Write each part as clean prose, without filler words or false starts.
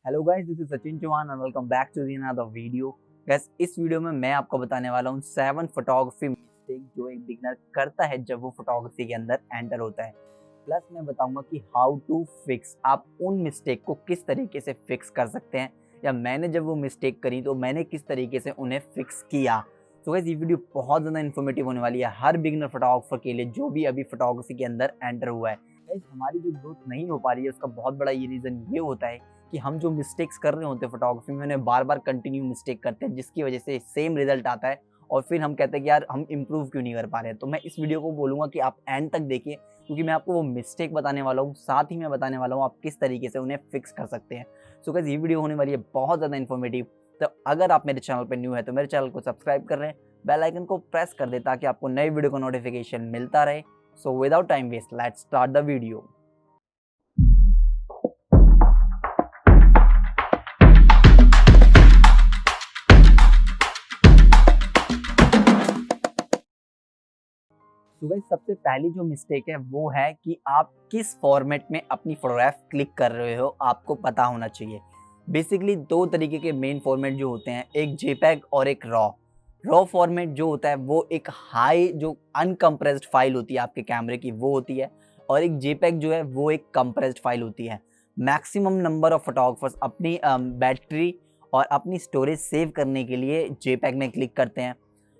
Hello guys, this is Sachin Chauhan and welcome back to the another video. Guys, इस video में मैं आपको बताने वाला हूँ 7 फोटोग्राफी मिस्टेक जो एक बिगिनर करता है जब वो फोटोग्राफी के अंदर एंटर होता है। प्लस मैं बताऊंगा कि हाउ टू फिक्स, आप उन मिस्टेक को किस तरीके से फिक्स कर सकते हैं, या मैंने जब वो मिस्टेक करी तो मैंने किस तरीके से उन्हें फिक्स किया। तो गाइस, ये वीडियो बहुत ज़्यादा इन्फॉर्मेटिव होने वाली है हर बिगिनर फोटोग्राफर के लिए जो भी अभी फोटोग्राफी के अंदर एंटर हुआ है। गाइस, हमारी जो ग्रोथ नहीं हो पा रही है उसका बहुत बड़ा ये रीज़न ये होता है कि हम जो मिस्टेक्स कर रहे होते हैं फोटोग्राफी में उन्हें बार बार कंटिन्यू मिस्टेक करते हैं, जिसकी वजह से सेम रिजल्ट आता है और फिर हम कहते हैं कि यार हम इम्प्रूव क्यों नहीं कर पा रहे हैं। तो मैं इस वीडियो को बोलूँगा कि आप एंड तक देखिए, क्योंकि मैं आपको वो मिस्टेक बताने वाला हूँ, साथ ही मैं बताने वाला हूँ आप किस तरीके से उन्हें फिक्स कर सकते हैं। सो गाइस, ये वीडियो होने वाली है बहुत ज़्यादा इन्फॉर्मेटिव। तो अगर आप मेरे चैनल पर न्यू है तो मेरे चैनल को सब्सक्राइब कर रहे हैं, बेल आइकन को प्रेस कर दे ताकि आपको नए वीडियो का नोटिफिकेशन मिलता रहे। So without time waste, let's start the video. तो गाइस, सबसे पहली जो मिस्टेक है वो है कि आप किस फॉर्मेट में अपनी फोटोग्राफ क्लिक कर रहे हो, आपको पता होना चाहिए। बेसिकली दो तरीके के मेन फॉर्मेट जो होते हैं, एक जेपैग और एक रॉ। रॉ फॉर्मेट जो होता है वो एक हाई जो अनकम्प्रेस्ड फाइल होती है आपके कैमरे की, वो होती है, और एक जेपैग जो है वो एक कंप्रेस्ड फाइल होती है। मैक्सिमम नंबर ऑफ फोटोग्राफर्स अपनी बैटरी और अपनी स्टोरेज सेव करने के लिए जेपैग में क्लिक करते हैं।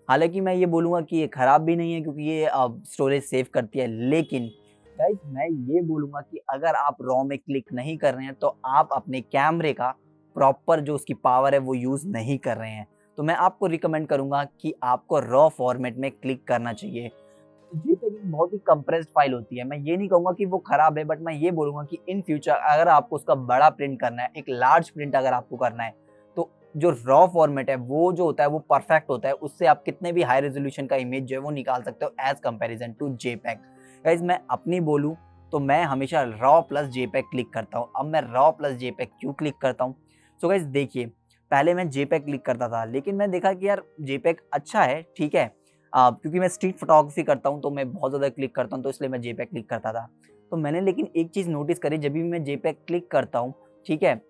हालाँकि मैं ये बोलूँगा कि ये ख़राब भी नहीं है, क्योंकि ये स्टोरेज सेव करती है, लेकिन गाइस मैं ये बोलूँगा कि अगर आप रॉ में क्लिक नहीं कर रहे हैं तो आप अपने कैमरे का प्रॉपर जो उसकी पावर है वो यूज़ नहीं कर रहे हैं। तो मैं आपको रिकमेंड करूँगा कि आपको रॉ फॉर्मेट में क्लिक करना चाहिए। तो जेपीईजी एक बहुत ही कंप्रेस्ड फाइल होती है। मैं ये नहीं कहूँगा कि वो ख़राब है, बट मैं ये बोलूँगा कि इन फ्यूचर अगर आपको उसका बड़ा प्रिंट करना है, एक लार्ज प्रिंट अगर आपको करना है, तो जो रॉ फॉर्मेट है वो जो होता है वो परफेक्ट होता है। उससे आप कितने भी हाई रेज़ोल्यूशन का इमेज जो है वो निकाल सकते हो as comparison to JPEG. Guys, मैं अपनी बोलूँ तो मैं हमेशा रॉ प्लस जेपीईजी क्लिक करता हूँ। अब मैं रॉ प्लस जेपीईजी क्यों क्लिक करता हूँ? सो गाइस देखिए, पहले मैं जेपीईजी क्लिक करता था, लेकिन मैं देखा कि यार जेपीईजी अच्छा है, ठीक है। क्योंकि मैं स्ट्रीट फोटोग्राफी करता हूँ तो मैं बहुत ज़्यादा क्लिक करता हूँ, तो इसलिए मैं जेपीईजी क्लिक करता था। तो मैंने लेकिन एक चीज़ नोटिस करी, जब भी मैं जेपीईजी क्लिक करता हूँ, ठीक है,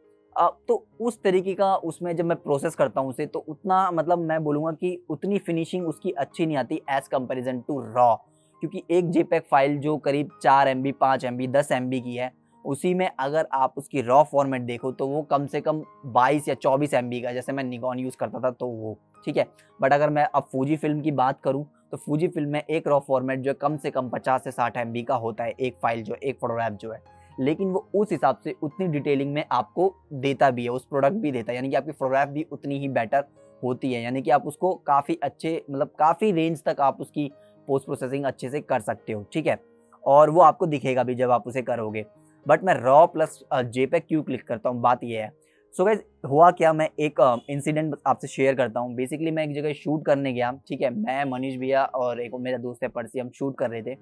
तो उस तरीके का उसमें जब मैं प्रोसेस करता हूँ उसे, तो उतना मतलब मैं बोलूँगा कि उतनी फिनिशिंग उसकी अच्छी नहीं आती एज़ कंपैरिज़न टू रॉ। क्योंकि एक जेपीईजी फाइल जो करीब 4 एमबी, 5 एमबी, 10 एमबी की है, उसी में अगर आप उसकी रॉ फॉर्मेट देखो तो वो कम से कम 22 या 24 एमबी का, जैसे मैं निकॉन यूज़ करता था तो वो, ठीक है। बट अगर मैं अब फूजी फिल्म की बात करूँ तो फूजी फिल्म में एक रॉ फॉर्मेट जो है कम से कम 50 से 60 एमबी का होता है, एक फाइल जो एक फोटोग्राफ जो है। लेकिन वो उस हिसाब से उतनी डिटेलिंग में आपको देता भी है, उस प्रोडक्ट भी देता है, यानी कि आपकी फोटोग्राफ भी उतनी ही बेटर होती है, यानी कि आप उसको काफ़ी अच्छे मतलब काफ़ी रेंज तक आप उसकी पोस्ट प्रोसेसिंग अच्छे से कर सकते हो, ठीक है। और वो आपको दिखेगा भी जब आप उसे करोगे। बट मैं रॉ प्लस जेपीईजी क्यों क्लिक करता हूँ, बात ये है। सो गाइस, हुआ क्या, मैं एक इंसिडेंट आपसे शेयर करता हूँ। बेसिकली मैं एक जगह शूट करने गया, ठीक है। मैं, मनीष भैया और एक मेरा दोस्त है पर्सी, हम शूट कर रहे थे।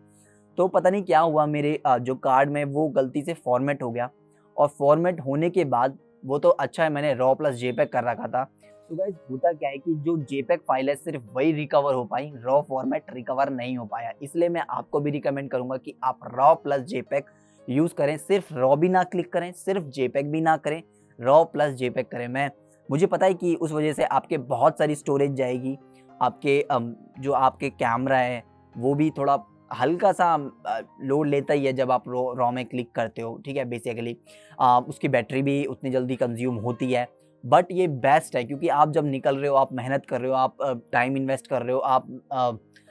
तो पता नहीं क्या हुआ, मेरे जो कार्ड में वो गलती से फॉर्मेट हो गया, और फॉर्मेट होने के बाद वो तो अच्छा है मैंने रॉ प्लस जेपीईजी कर रखा था। तो गाइस होता क्या है कि जो जेपीईजी फाइल है सिर्फ वही रिकवर हो पाई, रॉ फॉर्मेट रिकवर नहीं हो पाया। इसलिए मैं आपको भी रिकमेंड करूंगा कि आप रॉ प्लस जेपीईजी यूज़ करें। सिर्फ रॉ भी ना क्लिक करें, सिर्फ जेपीईजी भी ना करें, रॉ प्लस जेपीईजी करें। मुझे पता है कि उस वजह से आपके बहुत सारी स्टोरेज जाएगी, आपके जो आपके कैमरा है वो भी थोड़ा हल्का सा लोड लेता ही है जब आप रॉ में क्लिक करते हो, ठीक है। बेसिकली उसकी बैटरी भी उतनी जल्दी कंज्यूम होती है, बट ये बेस्ट है क्योंकि आप जब निकल रहे हो, आप मेहनत कर रहे हो, आप टाइम इन्वेस्ट कर रहे हो,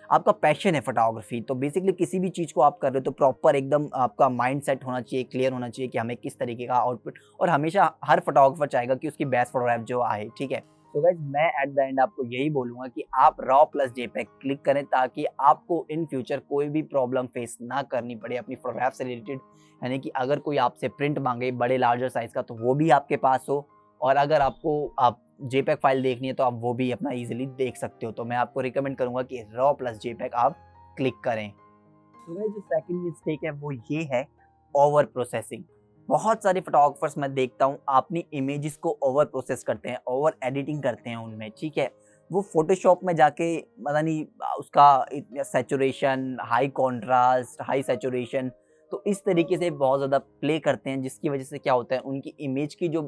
आपका पैशन है फोटोग्राफी, तो बेसिकली किसी भी चीज़ को आप कर रहे हो तो प्रॉपर एकदम आपका माइंड सेट होना चाहिए, क्लियर होना चाहिए कि हमें किस तरीके का आउटपुट, और हमेशा हर फोटोग्राफर चाहेगा कि उसकी बेस्ट फोटोग्राफ जो आए, ठीक है। तो गाइस, मैं एट द एंड आपको यही बोलूँगा कि आप रॉ प्लस जेपीईजी क्लिक करें ताकि आपको इन फ्यूचर कोई भी प्रॉब्लम फेस ना करनी पड़े अपनी फोटोग्राफ से रिलेटेड। यानी कि अगर कोई आपसे प्रिंट मांगे बड़े लार्जर साइज़ का तो वो भी आपके पास हो, और अगर आपको आप जेपीईजी फाइल देखनी है तो आप वो भी अपना ईज़िली देख सकते हो। तो मैं आपको रिकमेंड करूँगा कि रॉ प्लस जेपीईजी आप क्लिक करें। तो गाइस, जो सेकंड मिस्टेक है वो ये है, ओवर प्रोसेसिंग। बहुत सारे फोटोग्राफर्स मैं देखता हूँ अपनी इमेजेस को ओवर प्रोसेस करते हैं, ओवर एडिटिंग करते हैं उनमें, ठीक है। वो फोटोशॉप में जाके पता नहीं उसका saturation, high contrast, high saturation, तो इस तरीके से बहुत ज़्यादा प्ले करते हैं, जिसकी वजह से क्या होता है, उनकी इमेज की जो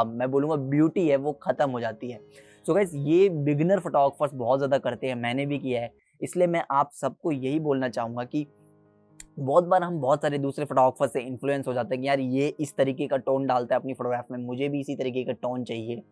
मैं बोलूँगा ब्यूटी है वो ख़त्म हो जाती है। सो गाइस ये बिगिनर फोटोग्राफर्स बहुत ज़्यादा करते हैं, मैंने भी किया है। इसलिए मैं आप सबको यही बोलना चाहूँगा कि बहुत बार हम बहुत सारे दूसरे फोटोग्राफर से इन्फ्लुएंस हो जाते हैं कि यार ये इस तरीके का टोन डालता है अपनी फोटोग्राफ में, मुझे भी इसी तरीके का टोन चाहिए।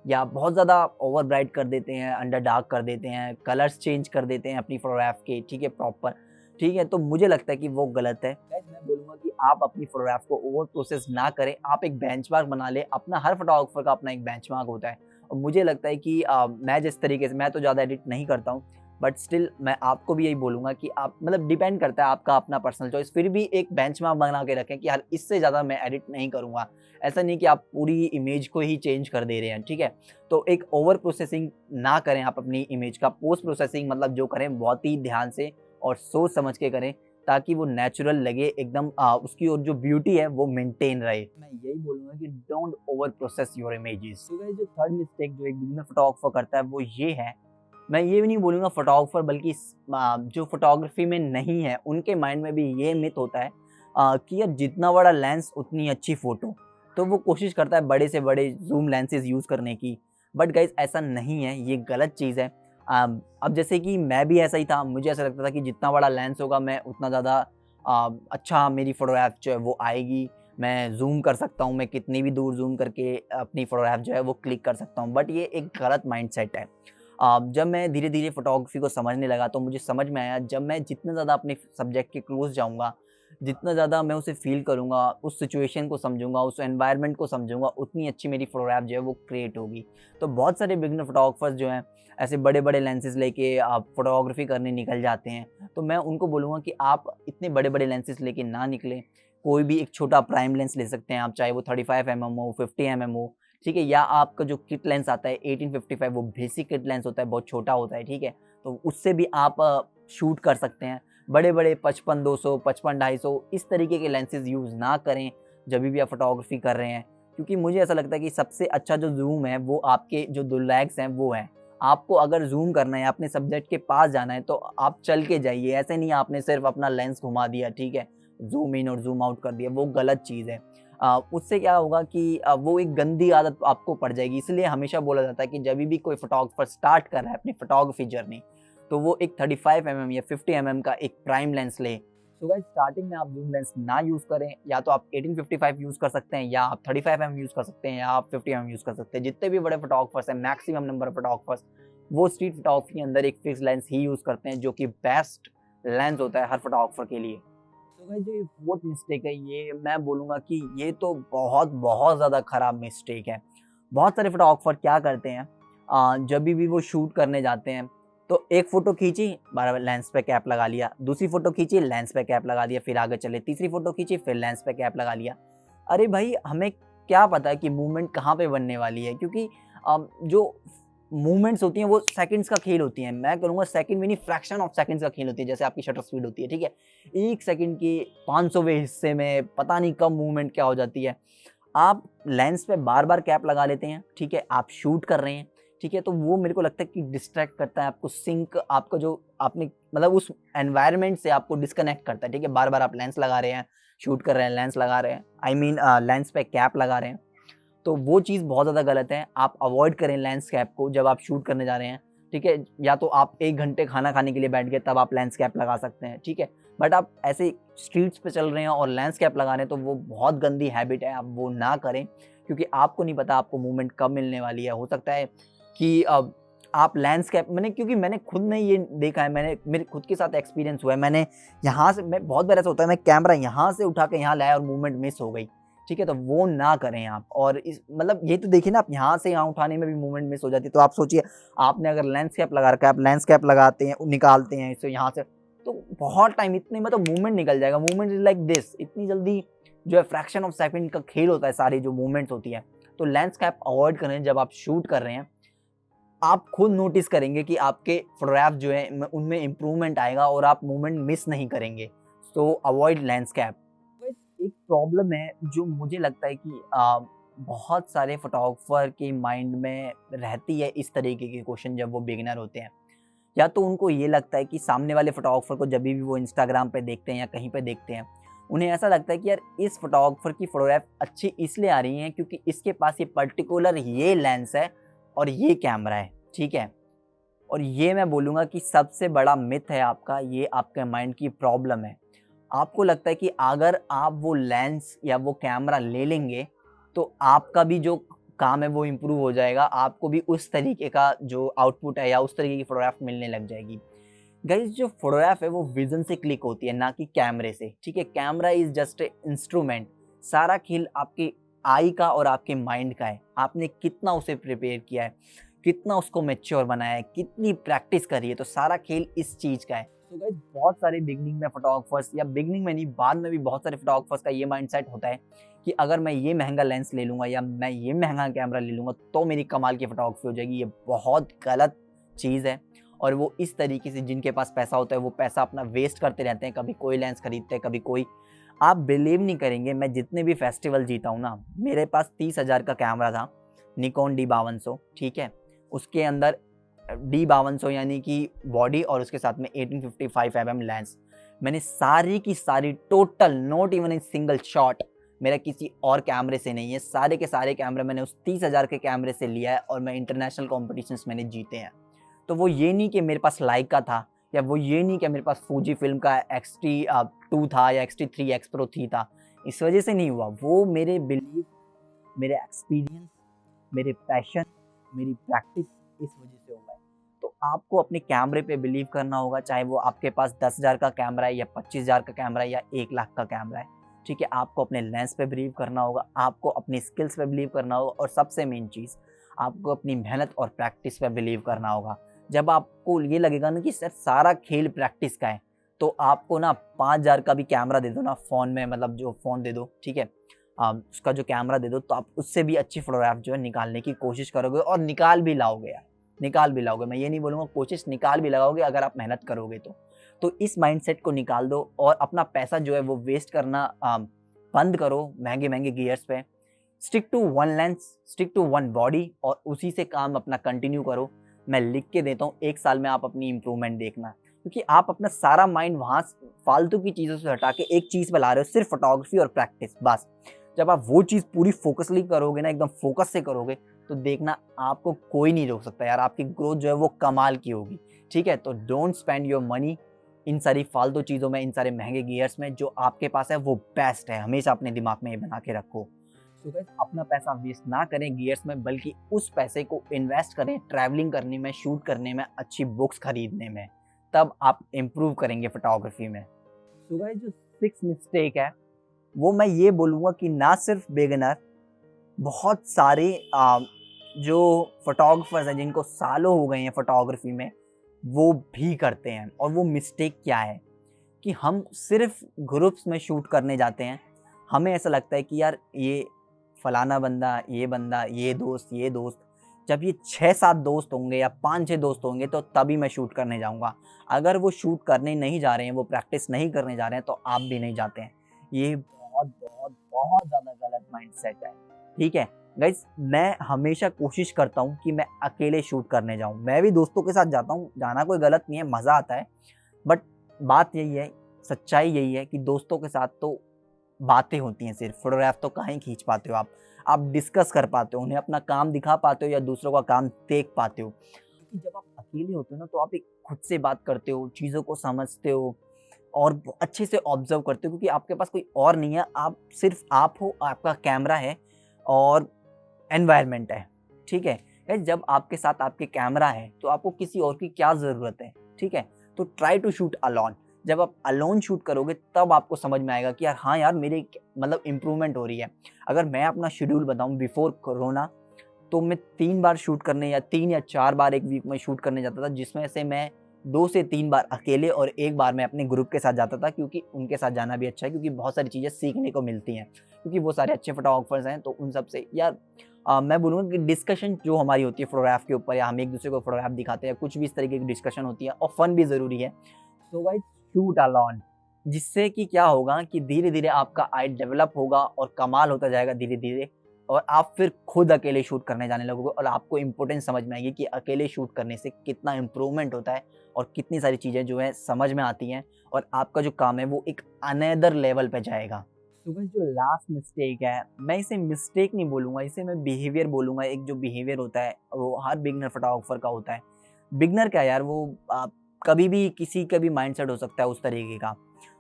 या बहुत ज़्यादा ओवर ब्राइट कर देते हैं, अंडर डार्क कर देते हैं, कलर्स चेंज कर देते हैं अपनी फोटोग्राफ के, ठीक है, प्रॉपर, ठीक है। तो मुझे लगता है कि वो गलत है। गाइस मैं बोलूँगा कि आप अपनी फोटोग्राफ को ओवर प्रोसेस ना करें, आप एक बेंचमार्क बना लें। अपना हर फोटोग्राफर का अपना एक बेंचमार्क होता है और मुझे लगता है कि मैं जिस तरीके से, मैं तो ज़्यादा एडिट नहीं करता हूँ, बट स्टिल मैं आपको भी यही बोलूँगा कि आप मतलब डिपेंड करता है आपका अपना पर्सनल चॉइस, फिर भी एक बेंचमार्क बना के रखें कि यार इससे ज़्यादा मैं एडिट नहीं करूँगा। ऐसा नहीं कि आप पूरी इमेज को ही चेंज कर दे रहे हैं, ठीक है? तो एक ओवर प्रोसेसिंग ना करें आप अपनी इमेज का। पोस्ट प्रोसेसिंग मतलब जो करें बहुत ही ध्यान से और सोच समझ के करें, ताकि वो नेचुरल लगे एकदम, उसकी और जो ब्यूटी है वो मेंटेन रहे। मैं यही बोलूँगा कि don't over process your images. तो गाइस जो थर्ड मिस्टेक जो एक बिगिनर फोटोग्राफर करता है वो ये है, मैं ये भी नहीं बोलूँगा फोटोग्राफर, बल्कि जो फोटोग्राफी में नहीं है उनके माइंड में भी ये मिथ होता है कि यार जितना बड़ा लेंस उतनी अच्छी फ़ोटो। तो वो कोशिश करता है बड़े से बड़े ज़ूम लेंसेज़ यूज़ करने की। बट गाइज़ ऐसा नहीं है, ये गलत चीज़ है। अब जैसे कि मैं भी ऐसा ही था, मुझे ऐसा लगता था कि जितना बड़ा लेंस होगा मैं उतना ज़्यादा अच्छा मेरी फ़ोटोग्राफ जो है वो आएगी। मैं ज़ूम कर सकता हूँ, मैं कितनी भी दूर ज़ूम करके अपनी फ़ोटोग्राफ जो है वो क्लिक कर सकता हूँ। बट ये एक गलत माइंडसेट है। जब मैं धीरे-धीरे फ़ोटोग्राफ़ी को समझने लगा तो मुझे समझ में आया, जब मैं जितना ज़्यादा अपने सब्जेक्ट के क्लोज़ जाऊँगा, जितना ज़्यादा मैं उसे फ़ील करूँगा, उस सिचुएशन को समझूँगा, उस एनवायरनमेंट को समझूँगा, उतनी अच्छी मेरी फ़ोटोग्राफ जो है वो क्रिएट होगी। तो बहुत सारे बिगिनर फ़ोटोग्राफ़र्स जो हैं, ऐसे बड़े-बड़े लेंसेज़ लेके फ़ोटोग्राफ़ी करने निकल जाते हैं। तो मैं उनको बोलूँगा कि आप इतने बड़े-बड़े लेंसेज़ लेके ना निकलें। कोई भी एक छोटा प्राइम लेंस ले सकते हैं आप, चाहे वो 35 एमएम हो, 50 एमएम हो, ठीक है? या आपका जो किट लेंस आता है 1855, वो बेसिक किट लेंस होता है, बहुत छोटा होता है, ठीक है? तो उससे भी आप शूट कर सकते हैं। बड़े-बड़े 55-200, 55-250 इस तरीके के लेंसेज़ यूज़ ना करें जभी भी आप फ़ोटोग्राफ़ी कर रहे हैं, क्योंकि मुझे ऐसा लगता है कि सबसे अच्छा जो ज़ूम है वो आपके जो 2 लेग्स हैं वो हैं। आपको अगर ज़ूम करना है, अपने सब्जेक्ट के पास जाना है, तो आप चल के जाइए, ऐसे नहीं आपने सिर्फ़ अपना लेंस घुमा दिया, ठीक है? ज़ूम इन और ज़ूम आउट कर दिया, वो गलत चीज़ है। उससे क्या होगा कि वो एक गंदी आदत आपको पड़ जाएगी। इसलिए हमेशा बोला जाता है कि जभी भी कोई फ़ोटोग्राफ़र स्टार्ट कर रहा है अपनी फ़ोटोग्राफ़ी जर्नी, तो वो एक 35 एमएम या 50 एमएम का एक प्राइम लेंस ले। सो गाइस स्टार्टिंग में आप ज़ूम लेंस ना यूज़ करें, या तो आप 1855 यूज़ कर सकते हैं, या आप 35 एमएम यूज़ कर सकते हैं, या आप 50 एमएम यूज़ कर सकते हैं। जितने भी बड़े फ़ोटोग्राफ़र्स हैं, मैक्सिमम नंबर ऑफ फ़ोटोग्राफ़र्स, वो स्ट्रीट फ़ोटोग्राफ़ी के अंदर एक फ़िक्स्ड लेंस ही यूज़ करते हैं, जो कि बेस्ट लेंस होता है हर फ़ोटोग्राफ़र के लिए। तो गाइस जो ये फोर्थ मिस्टेक है, ये मैं बोलूँगा कि ये तो बहुत ज़्यादा खराब मिस्टेक है। बहुत सारे फोटोग्राफर क्या करते हैं, जभी भी वो शूट करने जाते हैं, तो एक फ़ोटो खींची, बार-बार लेंस पे कैप लगा लिया, दूसरी फ़ोटो खींची, लेंस पे कैप लगा दिया, फिर आगे चले, तीसरी फ़ोटो खींची, फिर लेंस पे कैप लगा लिया। अरे भाई, हमें क्या पता है कि मूवमेंट कहाँ पे बनने वाली है, क्योंकि जो मूवमेंट्स होती हैं वो सेकंड्स का खेल होती हैं। मैं कहूँगा सेकंड भी नहीं, फ्रैक्शन ऑफ सेकंड्स का खेल होती है। जैसे आपकी शटर स्पीड होती है, ठीक है? 1 सेकंड के 500वें हिस्से में पता नहीं कब मूवमेंट क्या हो जाती है। आप लेंस पे बार-बार कैप लगा लेते हैं, ठीक है? आप शूट कर रहे हैं, ठीक है? तो वो मेरे को लगता है कि डिस्ट्रैक्ट करता है आपको, सिंक आपका जो आपने मतलब उस एनवायरनमेंट से आपको डिस्कनेक्ट करता है, ठीक है? बार-बार आप लेंस लगा रहे हैं, शूट कर रहे हैं, लेंस लगा रहे हैं, आई मीन लेंस पे कैप लगा रहे हैं। तो वो चीज़ बहुत ज़्यादा गलत है। आप अवॉइड करें लेंस कैप को जब आप शूट करने जा रहे हैं, ठीक है? या तो आप 1 घंटे खाना खाने के लिए बैठ गए, तब आप लेंस कैप लगा सकते हैं, ठीक है? बट आप ऐसे स्ट्रीट्स पे चल रहे हैं और लेंस कैप लगा रहे हैं, तो वो बहुत गंदी हैबिट है, आप वो ना करें, क्योंकि आपको नहीं पता आपको मूवमेंट कब मिलने वाली है। हो सकता है कि आप लेंस कैप, क्योंकि मैंने खुद ने ये देखा है, मैंने मेरे खुद के साथ एक्सपीरियंस हुआ है। मैंने यहाँ से, मैं बहुत बार ऐसा होता है, मैं कैमरा यहाँ से उठा के यहाँ लाया और मूवमेंट मिस हो गई। ठीक है? तो वो ना करें आप। और इस मतलब ये तो देखिए ना, आप यहाँ से यहाँ उठाने में भी मूवमेंट मिस हो जाती है। तो आप सोचिए, आपने अगर लेंस कैप लगा रखा है, आप लेंस कैप लगाते हैं, निकालते हैं इसे यहाँ से, तो बहुत टाइम, इतने मतलब मूवमेंट निकल जाएगा। मूवमेंट इज़ लाइक दिस, इतनी जल्दी जो है फ्रैक्शन ऑफ सेकंड का खेल होता है, सारी जो मूवमेंट्स होती है। तो लेंस कैप अवॉइड करें जब आप शूट कर रहे हैं। आप खुद नोटिस करेंगे कि आपके फोटोग्राफ जो है उनमें इम्प्रूवमेंट आएगा और आप मूवमेंट मिस नहीं करेंगे। सो अवॉइड लेंस कैप। एक प्रॉब्लम है जो मुझे लगता है कि बहुत सारे फोटोग्राफर के माइंड में रहती है इस तरीके के क्वेश्चन जब वो बिगिनर होते हैं। या तो उनको ये लगता है कि सामने वाले फोटोग्राफर को जब भी वो इंस्टाग्राम पे देखते हैं या कहीं पे देखते हैं, उन्हें ऐसा लगता है कि यार इस फोटोग्राफर की फोटोग्राफ अच्छी इसलिए आ रही है क्योंकि इसके पास ये पर्टिकुलर ये लेंस है और ये कैमरा है, ठीक है। और ये मैं बोलूँगा कि सबसे बड़ा मिथ है आपका, ये आपके माइंड की प्रॉब्लम है। आपको लगता है कि अगर आप वो लेंस या वो कैमरा ले लेंगे, तो आपका भी जो काम है वो इम्प्रूव हो जाएगा, आपको भी उस तरीके का जो आउटपुट है या उस तरीके की फ़ोटोग्राफ मिलने लग जाएगी। गाइस जो फ़ोटोग्राफ है वो विज़न से क्लिक होती है, ना कि कैमरे से, ठीक है? Camera is just a instrument. सारा खेल आपकी आई का और आपके माइंड का है। आपने कितना उसे प्रिपेयर किया है, कितना उसको मैच्योर बनाया है, कितनी प्रैक्टिस करी है, तो सारा खेल इस चीज़ का है। तो गाइस बहुत सारे बिगिनिंग में फोटोग्राफर्स या बिगिनिंग में नहीं, बाद में भी बहुत सारे फोटोग्राफर्स का ये माइंडसेट होता है कि अगर मैं ये महंगा लेंस ले लूँगा या मैं ये महंगा कैमरा ले लूँगा तो मेरी कमाल की फोटोग्राफी हो जाएगी। ये बहुत गलत चीज़ है और वो इस तरीके से जिनके पास पैसा होता है वो पैसा अपना वेस्ट करते रहते हैं। कभी कोई लेंस खरीदते हैं, कभी कोई। आप बिलीव नहीं करेंगे, मैं जितने भी फेस्टिवल जीता हूँ ना, मेरे पास 30,000 का कैमरा था, निकॉन D5200, ठीक है? उसके अंदर D5200 यानी कि बॉडी और उसके साथ में 1855 mm लेंस। मैंने सारी की सारी total not even a single shot मेरा किसी और कैमरे से नहीं है। सारे के सारे कैमरे मैंने उस 30,000 के कैमरे से लिया है और मैं इंटरनेशनल कॉम्पिटिशन्स मैंने जीते हैं। तो वो ये नहीं कि मेरे पास लाइका था या वो ये नहीं कि मेरे पास फूजी फिल्म का X-T2 था या X-T3 X Pro 3 था। इस वजह से नहीं हुआ, वो मेरे बिलीव, मेरे एक्सपीरियंस, मेरे पैशन, मेरी प्रैक्टिस, इस वजह से हुआ है। तो आपको अपने कैमरे पे बिलीव करना होगा, चाहे वो आपके पास 10,000 का कैमरा है या 25,000 का कैमरा है या 1,00,000 का कैमरा है, ठीक है? आपको अपने लेंस पे बिलीव करना होगा, आपको अपनी स्किल्स पे बिलीव करना होगा और सबसे मेन चीज़, आपको अपनी मेहनत और प्रैक्टिस पे बिलीव करना होगा। जब आपको ये लगेगा ना कि सर सारा खेल प्रैक्टिस का है, तो आपको ना 5,000 का भी कैमरा दे दो ना फ़ोन में, मतलब जो फ़ोन दे दो, ठीक है? उसका जो कैमरा दे दो, तो आप उससे भी अच्छी फ़ोटोग्राफ जो है निकालने की कोशिश करोगे और निकाल भी लाओगे यार, निकाल भी लाओगे। मैं ये नहीं बोलूँगा, कोशिश निकाल भी लगाओगे अगर आप मेहनत करोगे तो। तो इस माइंडसेट को निकाल दो और अपना पैसा जो है वो वेस्ट करना बंद करो महँगे-महँगे गियर्स पे। Stick to one lens, stick to one body और उसी से काम अपना कंटिन्यू करो। मैं लिख के देता हूँ, 1 साल में आप अपनी इम्प्रूवमेंट देखना। क्योंकि आप अपना सारा माइंड वहाँ फालतू की चीज़ों से हटा के एक चीज़ पे ला रहे हो, सिर्फ फोटोग्राफी और प्रैक्टिस, बस। जब आप वो चीज़ पूरी फोकसली करोगे ना, एकदम फोकस से करोगे, तो देखना आपको कोई नहीं रोक सकता यार, आपकी ग्रोथ जो है वो कमाल की होगी, ठीक है? तो don't spend your money in सारी फालतू चीज़ों में, इन सारे महँगे गियर्स में। जो आपके पास है वो बेस्ट है, हमेशा अपने दिमाग में ये बना के रखो। सो गाइस अपना पैसा वेस्ट ना करें गियर्स में, बल्कि उस पैसे को इन्वेस्ट करें ट्रैवलिंग करने में, शूट करने में, अच्छी बुक्स खरीदने में, तब आप इम्प्रूव करेंगे फोटोग्राफी में। सो गाइस जो 6 मिस्टेक है, वो मैं ये बोलूँगा कि ना सिर्फ बिगिनर, बहुत सारे जो फोटोग्राफर्स हैं जिनको सालों हो गए हैं फोटोग्राफी में, वो भी करते हैं। और वो मिस्टेक क्या है कि हम सिर्फ ग्रुप्स में शूट करने जाते हैं। हमें ऐसा लगता है कि यार ये फलाना बंदा, ये दोस्त, जब ये 6-7 दोस्त होंगे या 5-6 दोस्त होंगे तो तभी मैं शूट करने जाऊँगा। अगर वो शूट करने नहीं जा रहे हैं, वो प्रैक्टिस नहीं करने जा रहे हैं, तो आप भी नहीं जाते हैं। ये बहुत, बहुत, बहुत ज़्यादा गलत माइंडसेट है, ठीक है? गाइस मैं हमेशा कोशिश करता हूँ कि मैं अकेले शूट करने जाऊँ। मैं भी दोस्तों के साथ जाता हूँ, जाना कोई गलत नहीं है, मज़ा आता है। बट बात यही है, सच्चाई यही है कि दोस्तों के साथ तो बातें होती हैं सिर्फ, फ़ोटोग्राफ तो कहाँ ही खींच पाते हो आप। आप डिस्कस कर पाते हो, उन्हें अपना काम दिखा पाते हो या दूसरों का काम देख पाते हो। क्योंकि जब आप अकेले होते हो ना, तो आप एक खुद से बात करते हो, चीज़ों को समझते हो और अच्छे से ऑब्ज़र्व करते हो, क्योंकि आपके पास कोई और नहीं है, आप सिर्फ आप हो, आपका कैमरा है और एनवायरनमेंट है, ठीक है? गाइस जब आपके साथ आपके कैमरा है, तो आपको किसी और की क्या ज़रूरत है, ठीक है? तो ट्राई टू शूट अलोन। जब आप अलोन शूट करोगे तब आपको समझ में आएगा कि यार हाँ यार, मेरी मतलब इम्प्रूवमेंट हो रही है। अगर मैं अपना शेड्यूल बताऊँ बिफोर कोरोना, तो मैं 3 बार शूट करने या 3 या 4 बार 1 वीक में शूट करने जाता था, जिसमें से मैं 2 से 3 बार अकेले और 1 बार मैं अपने ग्रुप के साथ जाता था, क्योंकि उनके साथ जाना भी अच्छा है, क्योंकि बहुत सारी चीज़ें सीखने को मिलती हैं। क्योंकि वो सारे अच्छे फोटोग्राफर्स हैं, तो उन सब से यार मैं बोलूँगा कि डिस्कशन जो हमारी होती है फोटोग्राफ के ऊपर, या हम एक-दूसरे को फोटोग्राफ दिखाते हैं, कुछ भी इस तरीके की डिस्कशन होती है और फन भी ज़रूरी है। सो गाइस शूट अलोन, जिससे कि क्या होगा कि धीरे-धीरे आपका आई डेवलप होगा और कमाल होता जाएगा धीरे-धीरे। और आप फिर खुद अकेले शूट करने जाने लगोगे और आपको इम्पोर्टेंस समझ में आएगी कि अकेले शूट करने से कितना इम्प्रूवमेंट होता है और कितनी सारी चीज़ें जो है समझ में आती हैं और आपका जो काम है वो एक अनदर लेवल पे जाएगा। तो गाइस जो लास्ट मिस्टेक है, मैं इसे मिस्टेक नहीं बोलूँगा, इसे मैं बिहेवियर बोलूँगा। एक जो बिहेवियर होता है वो हर बिगिनर फोटोग्राफर का होता है। बिगिनर क्या यार, वो कभी भी किसी का भी माइंडसेट हो सकता है उस तरीके का।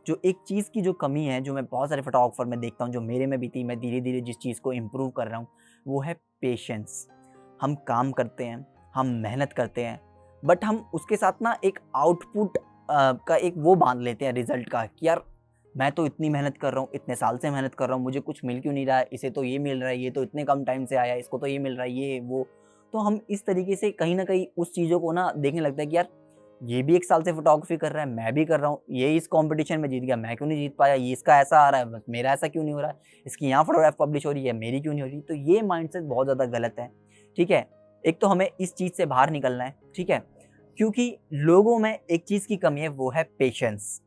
जो एक चीज़ की जो कमी है, जो मैं बहुत सारे फोटोग्राफर में देखता हूँ, जो मेरे में भी थी, मैं धीरे-धीरे जिस चीज़ को इम्प्रूव कर रहा हूँ, वो है पेशेंस। हम काम करते हैं, हम मेहनत करते हैं, बट हम उसके साथ ना एक आउटपुट का एक वो बाँध लेते हैं रिज़ल्ट का कि यार मैं तो इतनी मेहनत कर रहा हूँ, इतने साल से मेहनत कर रहा हूँ, मुझे कुछ मिल क्यों नहीं रहा है? इसे तो ये मिल रहा है, ये तो इतने कम टाइम से आया है, इसको तो ये मिल रहा है, ये वो। तो हम इस तरीके से कहीं न कहीं उस चीज़ों को ना देखने लगता है कि यार ये भी 1 साल से फ़ोटोग्राफ़ी कर रहा है, मैं भी कर रहा हूँ, ये इस कॉम्पिटिशन में जीत गया, मैं क्यों नहीं जीत पाया? ये इसका ऐसा आ रहा है, बस मेरा ऐसा क्यों नहीं हो रहा है? इसकी यहाँ फ़ोटोग्राफ पब्लिश हो रही है, मेरी क्यों नहीं हो रही? तो ये माइंडसेट बहुत ज़्यादा गलत है, ठीक है? एक तो हमें इस चीज़ से बाहर निकलना है, ठीक है? क्योंकि लोगों में एक चीज़ की कमी है, वो है पेशेंस।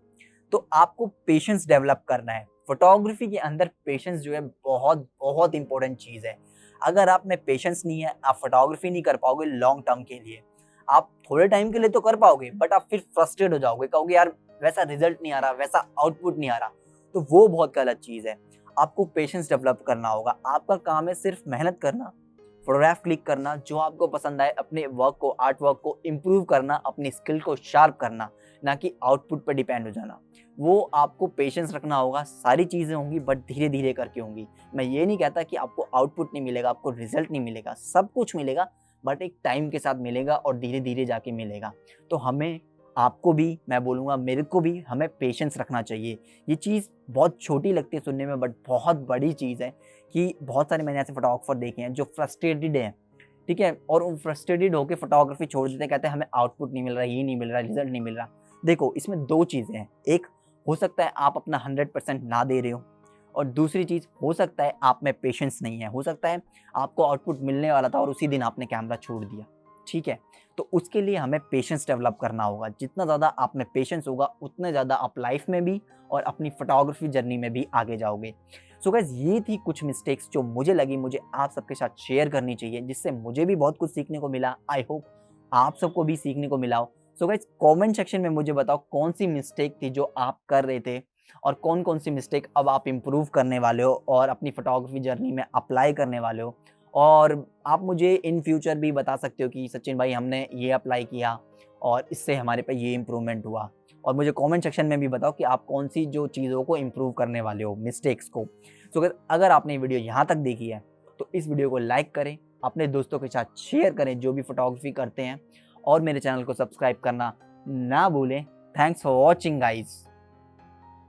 तो आपको पेशेंस डेवलप करना है। फ़ोटोग्राफ़ी के अंदर पेशेंस जो है बहुत इम्पोर्टेंट चीज़ है। अगर आप में पेशेंस नहीं है, आप फ़ोटोग्राफ़ी नहीं कर पाओगे लॉन्ग टर्म के लिए। आप थोड़े टाइम के लिए तो कर पाओगे, बट आप फिर फ्रस्ट्रेट हो जाओगे, कहोगे यार वैसा रिज़ल्ट नहीं आ रहा, वैसा आउटपुट नहीं आ रहा। तो वो बहुत गलत चीज़ है। आपको पेशेंस डेवलप करना होगा। आपका काम है सिर्फ़ मेहनत करना, फ़ोटोग्राफ क्लिक करना, जो आपको पसंद आए, अपने वर्क को, आर्ट वर्क को इम्प्रूव करना, अपनी स्किल को शार्प करना, ना कि आउटपुट पे डिपेंड हो जाना। वो आपको पेशेंस रखना होगा, सारी चीज़ें होंगी बट धीरे-धीरे करके होंगी। मैं ये नहीं कहता कि आपको आउटपुट नहीं मिलेगा, आपको रिज़ल्ट नहीं मिलेगा, सब कुछ मिलेगा बट एक टाइम के साथ मिलेगा और धीरे-धीरे जाके मिलेगा। तो हमें, आपको भी, मैं बोलूँगा मेरे को भी, हमें पेशेंस रखना चाहिए। ये चीज़ बहुत छोटी लगती है सुनने में बट बहुत बड़ी चीज़ है कि बहुत सारे मैंने ऐसे फोटोग्राफर देखे हैं जो फ्रस्ट्रेटेड हैं, ठीक है? और वो फ्रस्ट्रेटेड होके फोटोग्राफी छोड़ देते हैं, कहते हैं हमें आउटपुट नहीं मिल रहा, ये नहीं मिल रहा, रिज़ल्ट नहीं मिल रहा। देखो, इसमें 2 चीज़ें हैं। एक, हो सकता है आप अपना 100% ना दे रहे हो और दूसरी चीज़, हो सकता है आप में पेशेंस नहीं है। हो सकता है आपको आउटपुट मिलने वाला था और उसी दिन आपने कैमरा छोड़ दिया, ठीक है? तो उसके लिए हमें पेशेंस डेवलप करना होगा। जितना ज़्यादा आप में पेशेंस होगा, उतने ज़्यादा आप लाइफ़ में भी और अपनी फोटोग्राफी जर्नी में भी आगे जाओगे। सो गाइस, ये थी कुछ मिस्टेक्स जो मुझे लगी मुझे आप सबके साथ शेयर करनी चाहिए, जिससे मुझे भी बहुत कुछ सीखने को मिला। आई होप आप सबको भी सीखने को मिला हो। सो गाइस, कमेंट सेक्शन में मुझे बताओ कौन सी मिस्टेक थी जो आप कर रहे थे और कौन-कौन सी मिस्टेक अब आप इम्प्रूव करने वाले हो और अपनी फोटोग्राफी जर्नी में अप्लाई करने वाले हो। और आप मुझे इन फ्यूचर भी बता सकते हो कि सचिन भाई हमने ये अप्लाई किया और इससे हमारे पे ये इम्प्रूवमेंट हुआ। और मुझे कमेंट सेक्शन में भी बताओ कि आप कौन सी जो चीज़ों को इम्प्रूव करने वाले हो, मिस्टेक्स को। सो अगर आपने ये वीडियो यहाँ तक देखी है तो इस वीडियो को लाइक करें, अपने दोस्तों के साथ शेयर करें जो भी फोटोग्राफी करते हैं और मेरे चैनल को सब्सक्राइब करना ना भूलें। Thanks for watching guys.